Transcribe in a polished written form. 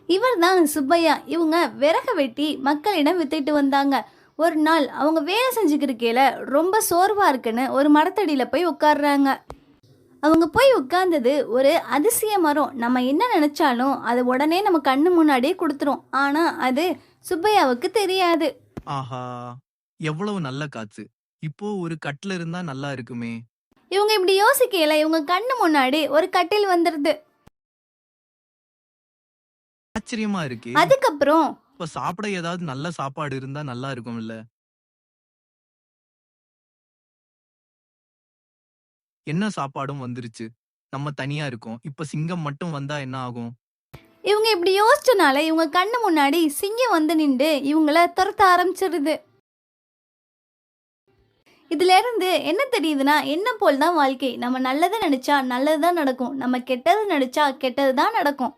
இவர் தான் சுப்பையா. இவங்க விறக வெட்டி மக்களிடம் வித்துட்டு வந்தாங்க. ஒரு நாள் அவங்க வேலை செஞ்சுக்கிருக்கையில ரொம்ப சோர்வா இருக்குன்னு ஒரு மரத்தடியில போய் உட்கார்றாங்க. அவங்க போய் உட்கார்ந்தது ஒரு அதிசய மரம். நம்ம என்ன நினைச்சாலும் அது உடனே நம்ம கண்ணு முன்னாடியே கொடுத்துரும். ஆனா அது சுப்பையாவுக்கு தெரியாது. ஆஹா! எவ்வளவு நல்ல காத்து! இப்போ ஒரு கட்டில் இருந்தா நல்லா இருக்குமே! இவங்க இப்படி யோசிக்கையில இவங்க கண்ணு முன்னாடி ஒரு கட்டில் வந்துருது. ஆச்சரியமா இருக்கே! அதுக்கப்புறம் இப்ப சாப்பிட ஏதாவது நல்ல சாப்பாடு இருந்தா நல்லா இருக்கும்ல? என்ன சாப்பாடும் வந்துருச்சு. நம்ம தனியா இருக்கோம். இப்ப சிங்கம் மட்டும் வந்தா என்ன ஆகும்? இவங்க இப்படி யோசிச்சனால இவங்க கண்ணு முன்னாடி சிங்கம் வந்து நின்று இவங்கள துரத்த ஆரம்பிச்சிருது. இதுல இருந்து என்ன தெரியுதுன்னா, என்ன போல் தான் வாழ்க்கை. நம்ம நல்லதை நினைச்சா நல்லது தான் நடக்கும். நம்ம கெட்டது நினைச்சா கெட்டது தான் நடக்கும்.